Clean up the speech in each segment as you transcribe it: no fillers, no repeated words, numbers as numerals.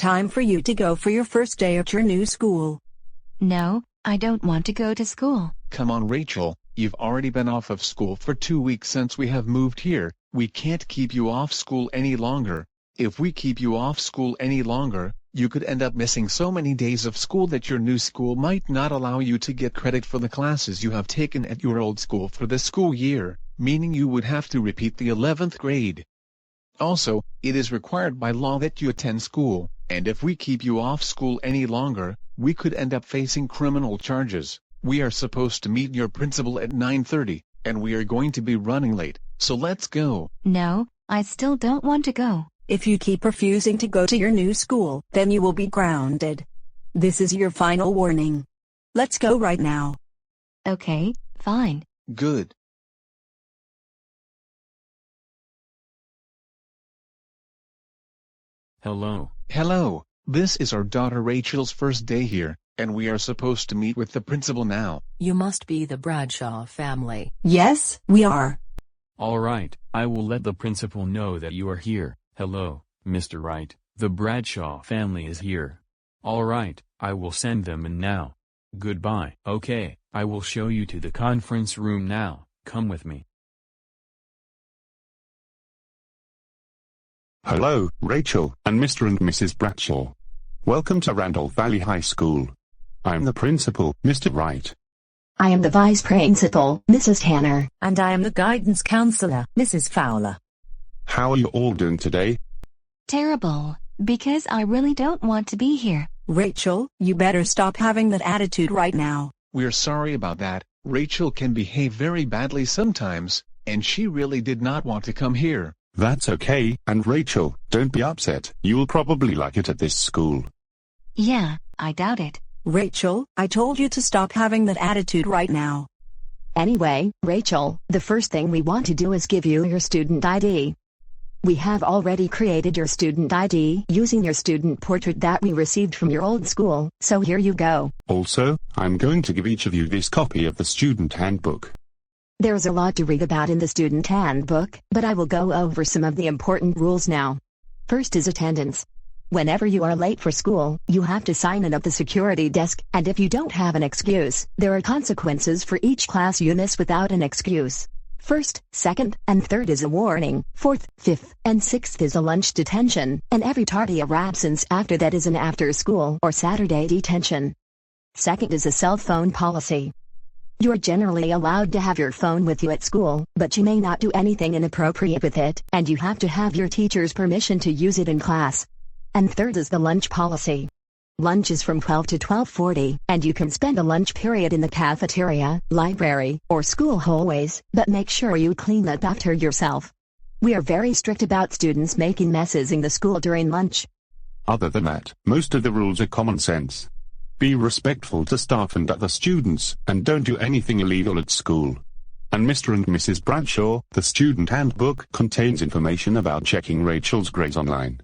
time for you to go for your first day at your new school. No, I don't want to go to school. Come on, Rachel, you've already been off of school for 2 weeks since we have moved here. We can't keep you off school any longer. If we keep you off school any longer, you could end up missing so many days of school that your new school might not allow you to get credit for the classes you have taken at your old school for this school year, meaning you would have to repeat the 11th grade. Also, it is required by law that you attend school, and if we keep you off school any longer, we could end up facing criminal charges. We are supposed to meet your principal at 9:30, and we are going to be running late, so let's go. No, I still don't want to go. If you keep refusing to go to your new school, then you will be grounded. This is your final warning. Let's go right now. Okay, fine. Good. Hello. Hello, this is our daughter Rachel's first day here, and we are supposed to meet with the principal now. You must be the Bradshaw family. Yes, we are. All right, I will let the principal know that you are here. Hello, Mr. Wright, the Bradshaw family is here. All right, I will send them in now. Goodbye. Okay, I will show you to the conference room now. Come with me. Hello, Rachel, and Mr. and Mrs. Bradshaw. Welcome to Randolph Valley High School. I am the principal, Mr. Wright. I am the vice principal, Mrs. Tanner. And I am the guidance counselor, Mrs. Fowler. How are you all doing today? Terrible, because I really don't want to be here. Rachel, you better stop having that attitude right now. We're sorry about that. Rachel can behave very badly sometimes, and she really did not want to come here. That's okay, and Rachel, don't be upset. You'll probably like it at this school. Yeah, I doubt it. Rachel, I told you to stop having that attitude right now. Anyway, Rachel, the first thing we want to do is give you your student ID. We have already created your student ID using your student portrait that we received from your old school, so here you go. Also, I'm going to give each of you this copy of the student handbook. There's a lot to read about in the student handbook, but I will go over some of the important rules now. First is attendance. Whenever you are late for school, you have to sign in at the security desk, and if you don't have an excuse, there are consequences for each class you miss without an excuse. First, second, and third is a warning. Fourth, fifth, and sixth is a lunch detention, and every tardy or absence after that is an after-school or Saturday detention. Second is a cell phone policy. You are generally allowed to have your phone with you at school, but you may not do anything inappropriate with it, and you have to have your teacher's permission to use it in class. And third is the lunch policy. Lunch is from 12 to 12:40, and you can spend a lunch period in the cafeteria, library, or school hallways, but make sure you clean up after yourself. We are very strict about students making messes in the school during lunch. Other than that, most of the rules are common sense. Be respectful to staff and other students, and don't do anything illegal at school. And Mr. and Mrs. Bradshaw, the student handbook contains information about checking Rachel's grades online.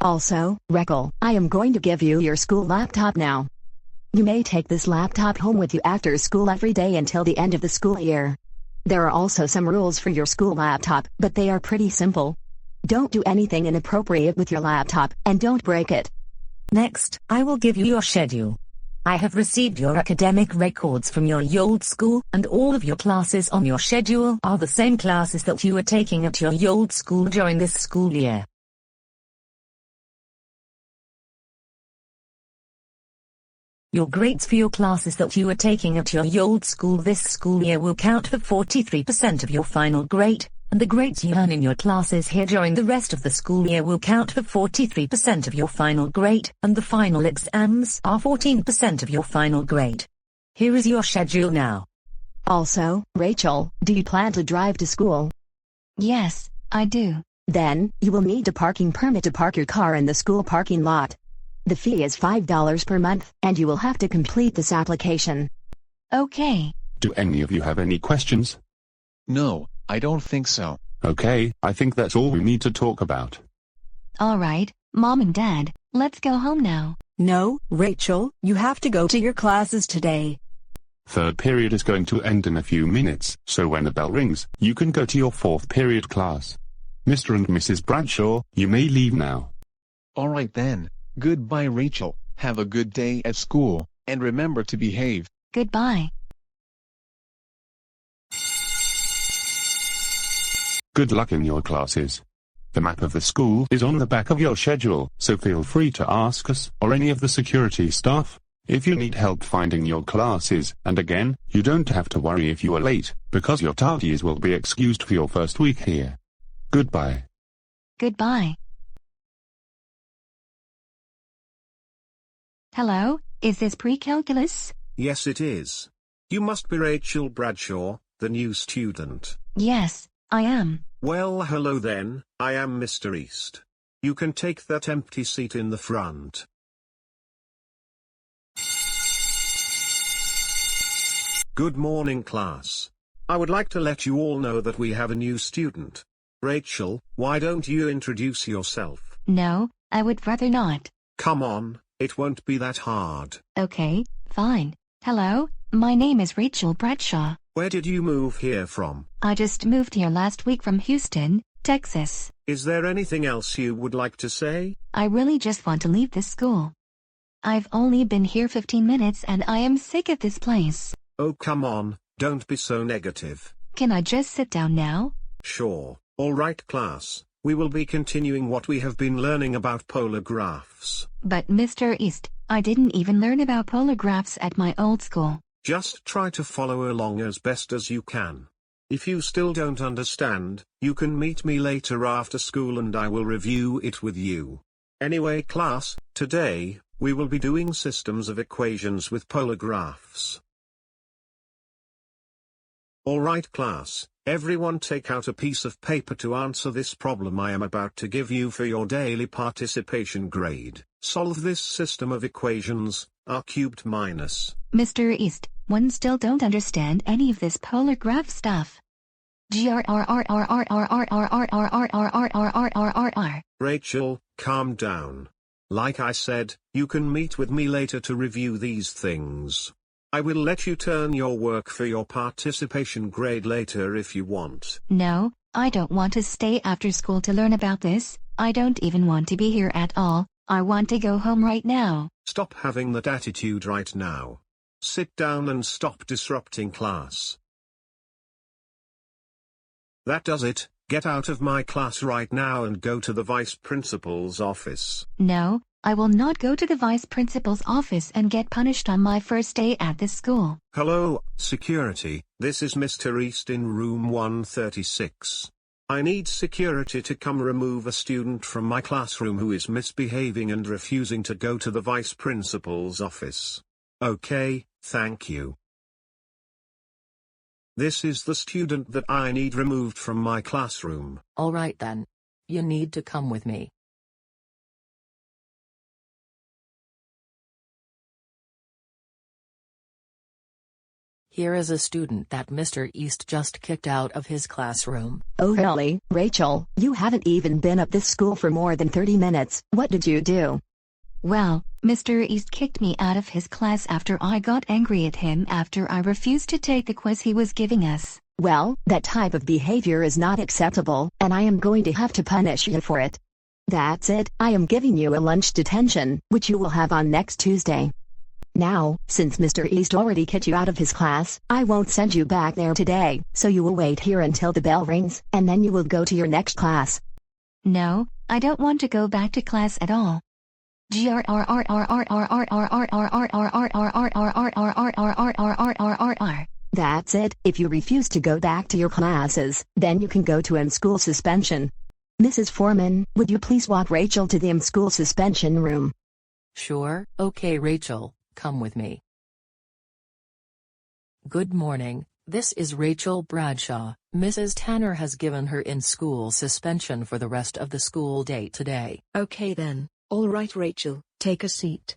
Also, Rachael, I am going to give you your school laptop now. You may take this laptop home with you after school every day until the end of the school year. There are also some rules for your school laptop, but they are pretty simple. Don't do anything inappropriate with your laptop, and don't break it. Next, I will give you your schedule. I have received your academic records from your old school, and all of your classes on your schedule are the same classes that you were taking at your old school during this school year. Your grades for your classes that you are taking at your old school this school year will count for 43% of your final grade, and the grades you earn in your classes here during the rest of the school year will count for 43% of your final grade, and the final exams are 14% of your final grade. Here is your schedule now. Also, Rachel, do you plan to drive to school? Yes, I do. Then, you will need a parking permit to park your car in the school parking lot. The fee is $5 per month, and you will have to complete this application. Okay. Do any of you have any questions? No, I don't think so. Okay, I think that's all we need to talk about. All right, Mom and Dad, let's go home now. No, Rachel, you have to go to your classes today. Third period is going to end in a few minutes, so when the bell rings, you can go to your fourth period class. Mr. and Mrs. Bradshaw, you may leave now. All right then, Goodbye Rachel, have a good day at school, and remember to behave. Goodbye. Good luck in your classes. The map of the school is on the back of your schedule, so feel free to ask us or any of the security staff if you need help finding your classes. And again, you don't have to worry if you are late, because your tardies will be excused for your first week here. Goodbye. Goodbye. Hello, is this pre-calculus? Yes, it is. You must be Rachel Bradshaw, the new student. Yes, I am. Well, hello then, I am Mr. East. You can take that empty seat in the front. Good morning, class. I would like to let you all know that we have a new student. Rachel, why don't you introduce yourself? No, I would rather not. Come on, it won't be that hard. Okay, fine. Hello, my name is Rachael Bradshaw. Where did you move here from? I just moved here last week from Houston, Texas. Is there anything else you would like to say? I really just want to leave this school. I've only been here 15 minutes and I am sick of this place. Oh, come on, don't be so negative. Can I just sit down now? Sure. All right, class. We will be continuing what we have been learning about polar graphs. But Mr. East, I didn't even learn about polar graphs at my old school. Just try to follow along as best as you can. If you still don't understand, you can meet me later after school and I will review it with you. Anyway, class, today, we will be doing systems of equations with polar graphs. Alright class, everyone take out a piece of paper to answer this problem I am about to give you for your daily participation grade. Solve this system of equations, r cubed minus. Mr. East, one still don't understand any of this polar graph stuff. Rachel, calm down. Like I said, you can meet with me later to review these things. I will let you turn your work for your participation grade later if you want. No, I don't want to stay after school to learn about this. I don't even want to be here at all. I want to go home right now. Stop having that attitude right now. Sit down and stop disrupting class. That does it. Get out of my class right now and go to the vice principal's office. No, I will not go to the vice principal's office and get punished on my first day at this school. Hello, security. This is Mr. East in room 136. I need security to come remove a student from my classroom who is misbehaving and refusing to go to the vice principal's office. Okay, thank you. This is the student that I need removed from my classroom. All right then. You need to come with me. Here is a student that Mr. East just kicked out of his classroom. Oh really, Rachel, you haven't even been at this school for more than 30 minutes. What did you do? Well, Mr. East kicked me out of his class after I got angry at him after I refused to take the quiz he was giving us. Well, that type of behavior is not acceptable, and I am going to have to punish you for it. That's it, I am giving you a lunch detention, which you will have on next Tuesday. Now, since Mr. East already kicked you out of his class, I won't send you back there today, so you will wait here until the bell rings, and then you will go to your next class. No, I don't want to go back to class at all. That's it, if you refuse to go back to your classes, then you can go to in-school suspension. Mrs. Foreman, would you please walk Rachel to the in-school suspension room? Sure, okay Rachel, come with me. Good morning, this is Rachel Bradshaw. Mrs. Tanner has given her in-school suspension for the rest of the school day today. Okay then. All right Rachel, take a seat.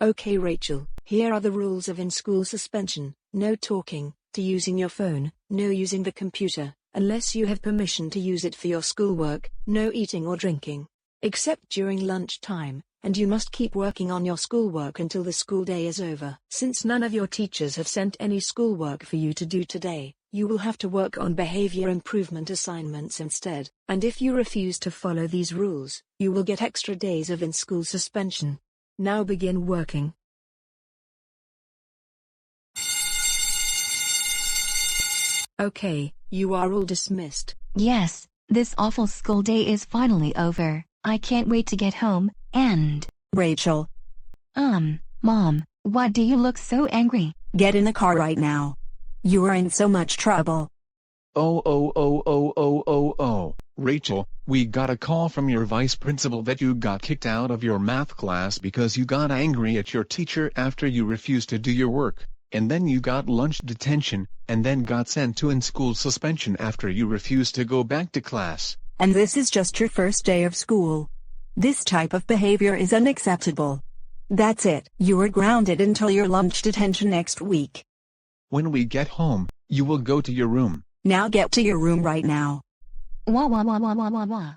Okay Rachel, here are the rules of in-school suspension. No talking, to using your phone, no using the computer, unless you have permission to use it for your schoolwork, no eating or drinking, except during lunchtime, and you must keep working on your schoolwork until the school day is over. Since none of your teachers have sent any schoolwork for you to do today, You will have to work on behavior improvement assignments instead, and if you refuse to follow these rules, you will get extra days of in-school suspension. Now begin working. Okay, you are all dismissed. Yes, this awful school day is finally over. I can't wait to get home, and... Rachel. Mom, why do you look so angry? Get in the car right now. You are in so much trouble. Rachel, we got a call from your vice principal that you got kicked out of your math class because you got angry at your teacher after you refused to do your work, and then you got lunch detention, and then got sent to in-school suspension after you refused to go back to class. And this is just your first day of school. This type of behavior is unacceptable. That's it. You are grounded until your lunch detention next week. When we get home, you will go to your room. Now get to your room right now. Wah wah wah wah wah wah wah.